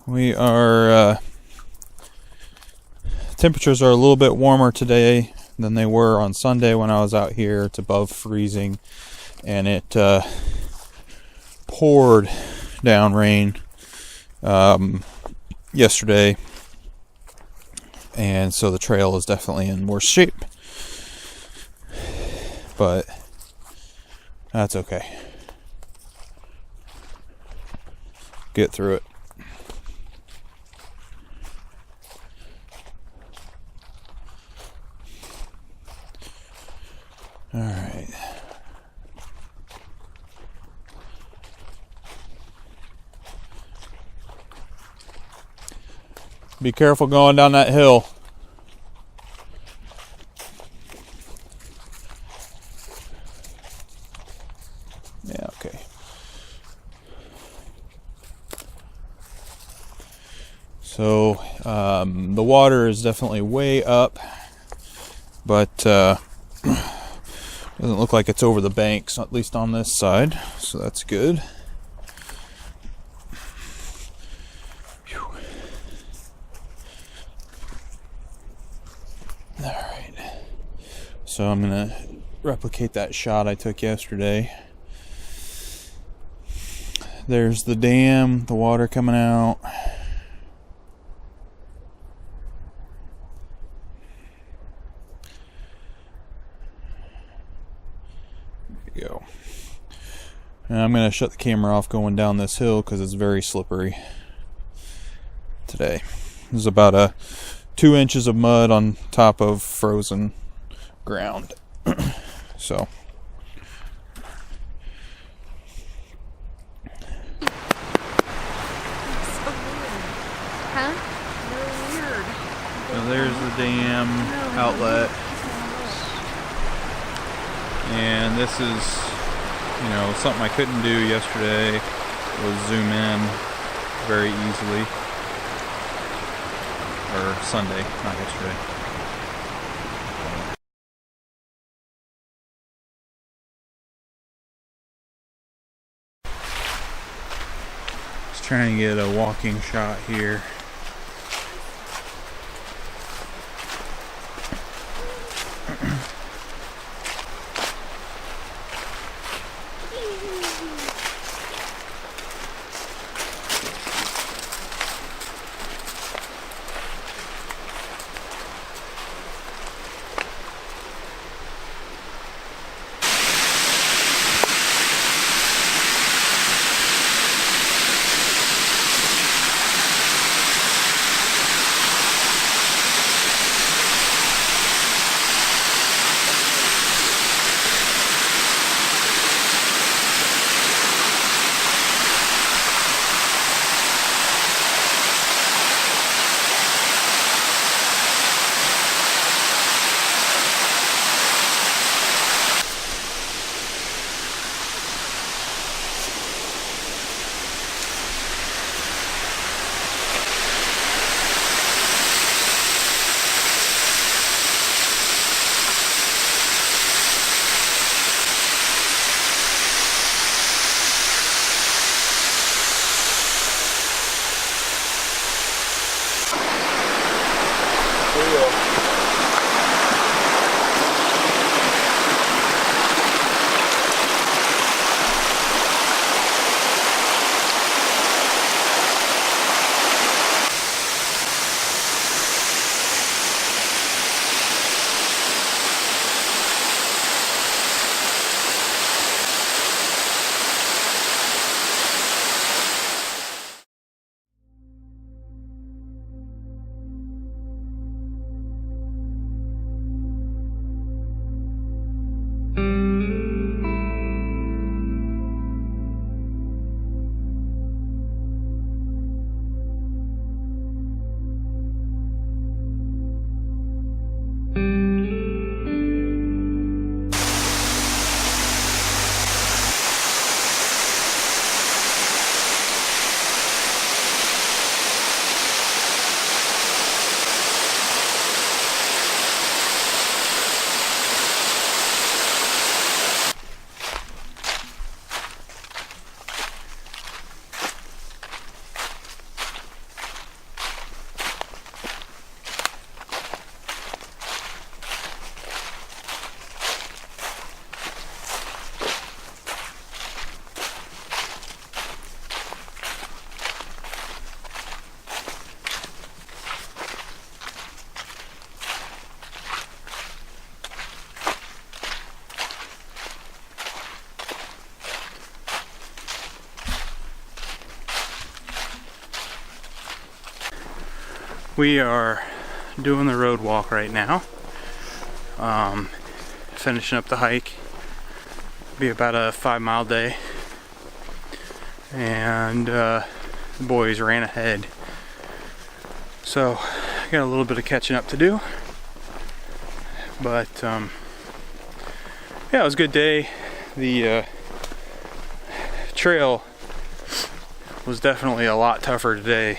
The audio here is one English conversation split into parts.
We are, temperatures are a little bit warmer today than they were on Sunday when I was out here. It's above freezing, and it poured down rain yesterday, and so the trail is definitely in worse shape, but that's okay. Get through it. All right. Be careful going down that hill. Yeah, okay. So, the water is definitely way up, but doesn't look like it's over the banks, at least on this side, so that's good. Alright, so I'm going to replicate that shot I took yesterday. There's the dam, the water coming out. Go. And I'm going to shut the camera off going down this hill because it's very slippery today. There's about 2 inches of mud on top of frozen ground. So there's the dam outlet. And this is, something I couldn't do yesterday was zoom in very easily. Or Sunday, not yesterday. Just trying to get a walking shot here. We are doing the road walk right now. Finishing up the hike. Be about a 5-mile day. And the boys ran ahead. So I got a little bit of catching up to do. But yeah, it was a good day. The trail was definitely a lot tougher today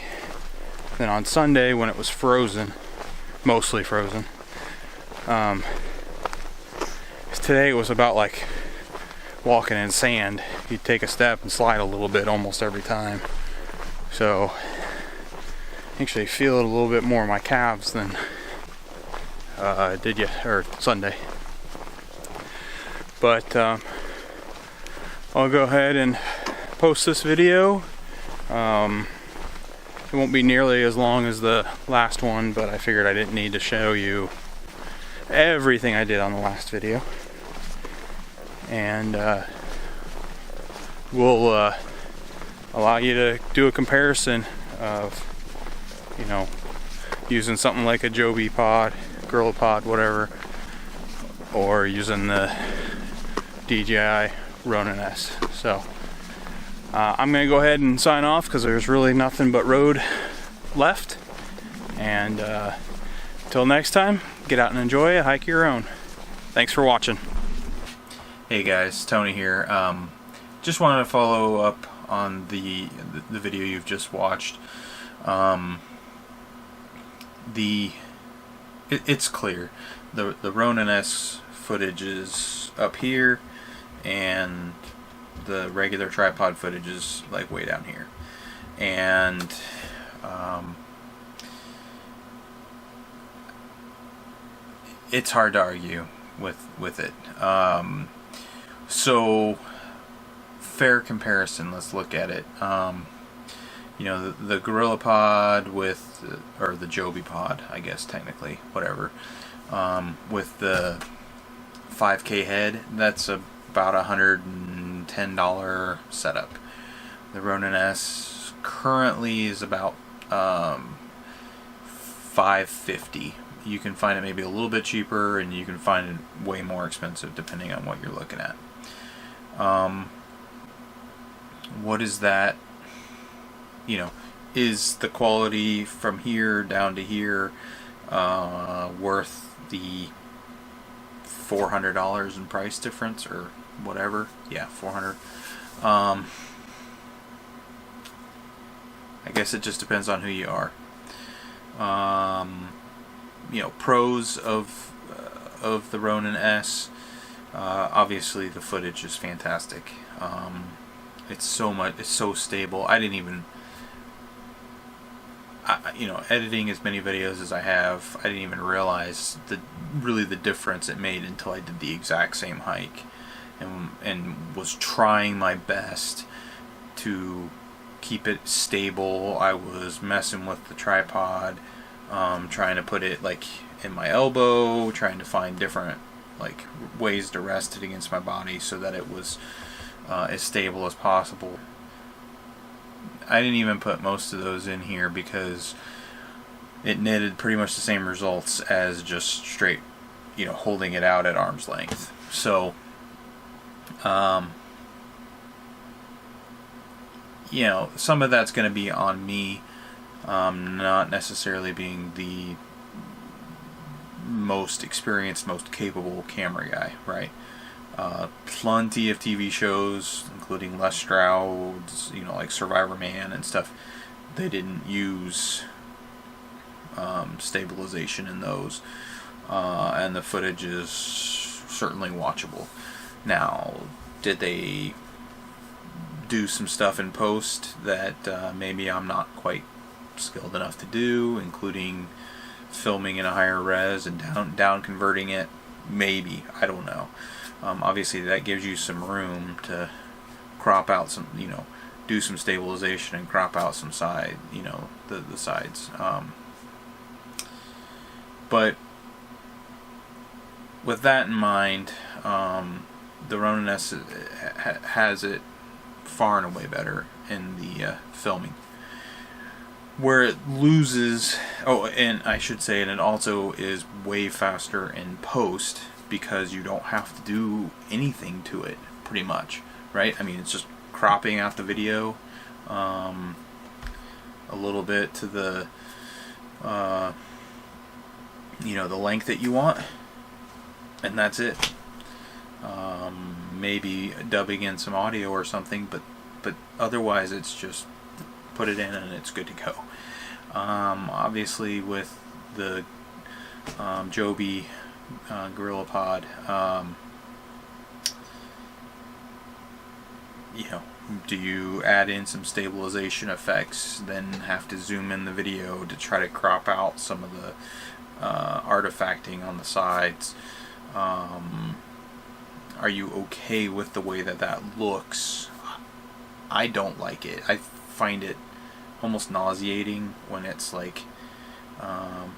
than on Sunday when it was frozen, mostly frozen. Today it was about like walking in sand. You'd take a step and slide a little bit almost every time. So actually feel it a little bit more in my calves than I did Sunday. But I'll go ahead and post this video. It won't be nearly as long as the last one, but I figured I didn't need to show you everything I did on the last video. And we'll allow you to do a comparison of, using something like a Joby Pod, Gorilla Pod, whatever, or using the DJI Ronin S. So I'm going to go ahead and sign off because there's really nothing but road left. And until next time, get out and enjoy a hike your own. Thanks for watching. Hey guys, Tony here. Just wanted to follow up on the video you've just watched. It's clear. The Ronin S footage is up here, and the regular tripod footage is like way down here. And it's hard to argue with it. So fair comparison, let's look at it. The Gorilla Pod or the Joby Pod, I guess technically, whatever, with the 5K head, that's about $110 setup. The Ronin S currently is about $550. You can find it maybe a little bit cheaper, and you can find it way more expensive depending on what you're looking at. What is that? Is the quality from here down to here worth the $400 in price difference or whatever? Yeah, $400. I guess it just depends on who you are. Pros of the Ronin S. Obviously, the footage is fantastic. It's so stable. Editing as many videos as I have, I didn't even realize the difference it made until I did the exact same hike, and was trying my best to keep it stable. I was messing with the tripod, trying to put it like in my elbow, trying to find different like ways to rest it against my body so that it was as stable as possible. I didn't even put most of those in here because it netted pretty much the same results as just straight, holding it out at arm's length. So, some of that's going to be on me, not necessarily being the most experienced, most capable camera guy, right? Plenty of TV shows, including Les Stroud's, like Survivor Man and stuff, they didn't use stabilization in those, and the footage is certainly watchable. Now, did they do some stuff in post that maybe I'm not quite skilled enough to do, including filming in a higher res and down converting it? Maybe, I don't know. Obviously that gives you some room to crop out some, do some stabilization and crop out some side, the sides. But with that in mind, the Ronin S has it far and away better in the filming. where it loses. Oh, and I should say, and it also is way faster in post because you don't have to do anything to it, pretty much, right? I mean, it's just cropping out the video a little bit to the the length that you want, and that's it. Maybe dubbing in some audio or something, but otherwise it's just put it in and it's good to go. Obviously with the Joby Gorilla Pod, do you add in some stabilization effects, then have to zoom in the video to try to crop out some of the artifacting on the sides? Are you okay with the way that looks? I don't like it. I find it almost nauseating when it's like kind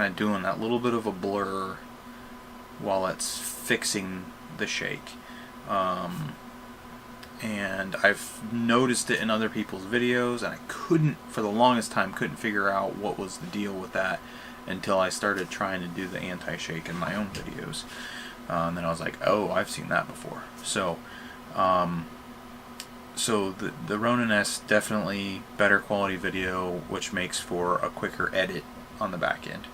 of doing that little bit of a blur while it's fixing the shake. And I've noticed it in other people's videos, and I for the longest time, couldn't figure out what was the deal with that until I started trying to do the anti-shake in my own videos. And then I was like, oh, I've seen that before. So the Ronin S, definitely better quality video, which makes for a quicker edit on the back end.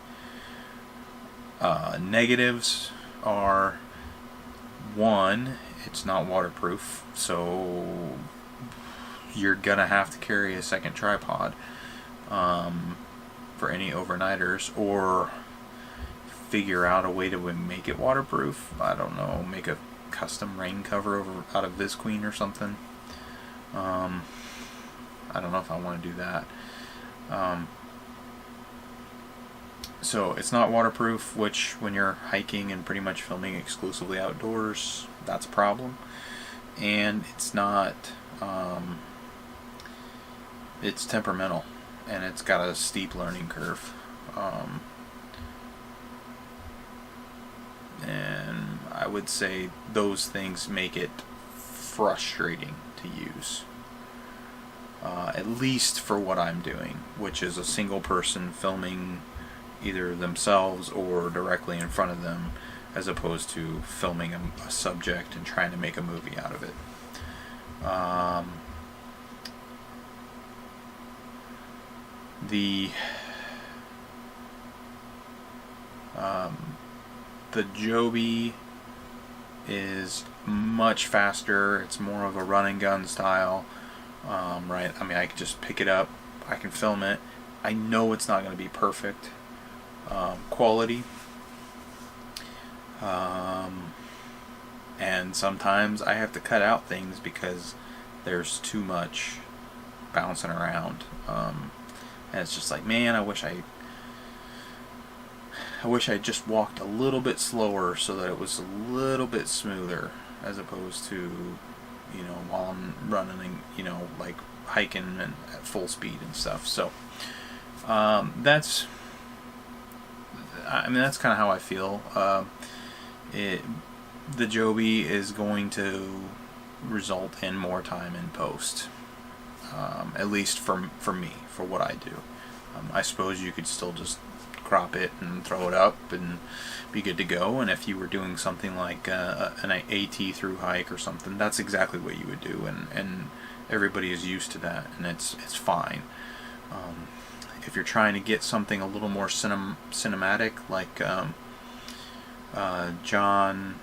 Negatives are, one, it's not waterproof, so you're gonna have to carry a second tripod for any overnighters, or figure out a way to make it waterproof. I don't know, make a custom rain cover out of Visqueen or something. I don't know if I want to do that. So it's not waterproof, which when you're hiking and pretty much filming exclusively outdoors, that's a problem. And it's not, it's temperamental, and it's got a steep learning curve. And I would say those things make it frustrating to use. At least for what I'm doing, which is a single person filming either themselves or directly in front of them, as opposed to filming a subject and trying to make a movie out of it. The Joby is much faster. It's more of a run and gun style, right? I mean, I can just pick it up, I can film it. I know it's not going to be perfect quality, and sometimes I have to cut out things because there's too much bouncing around, and it's just like, man, I wish I just walked a little bit slower so that it was a little bit smoother, as opposed to, while I'm running and, like hiking and at full speed and stuff. So that's kind of how I feel. The Joby is going to result in more time in post, at least for me, for what I do. I suppose you could still just crop it and throw it up and be good to go, and if you were doing something like an AT through hike or something, that's exactly what you would do, and everybody is used to that, and it's fine. If you're trying to get something a little more cinematic, like John,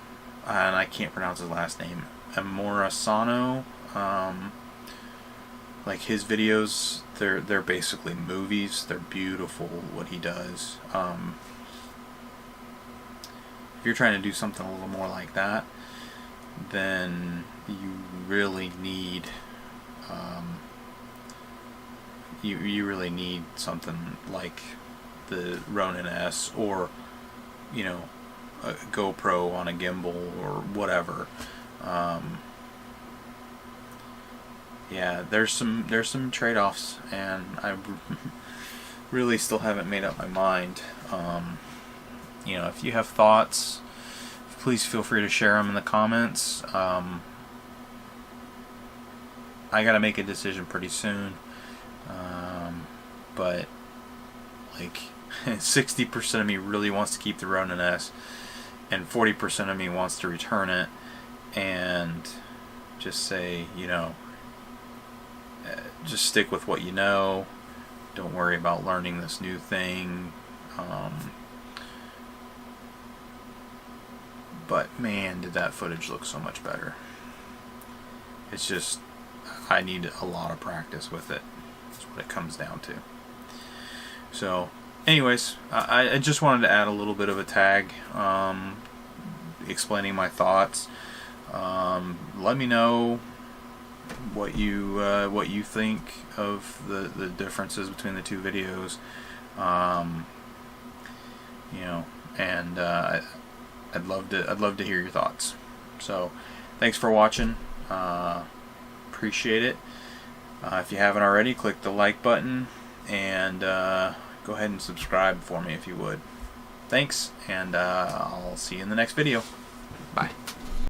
and I can't pronounce his last name, Amorasano, like his videos, they're basically movies. They're beautiful, what he does. If you're trying to do something a little more like that, then you really need you really need something like the Ronin S, or a GoPro on a gimbal or whatever. Yeah, there's some trade-offs, and I really still haven't made up my mind. If you have thoughts, please feel free to share them in the comments. I gotta make a decision pretty soon. but like 60% of me really wants to keep the Ronin S, and 40% of me wants to return it and just say, you know, just stick with what you know. Don't worry about learning this new thing. But man, did that footage look so much better. It's just, I need a lot of practice with it. That's what it comes down to. So anyways, I just wanted to add a little bit of a tag explaining my thoughts. Let me know what you think of the differences between the two videos. You know, and I'd love to hear your thoughts. So thanks for watching. Appreciate it. If you haven't already, click the like button and go ahead and subscribe for me if you would. Thanks, and I'll see you in the next video. Bye.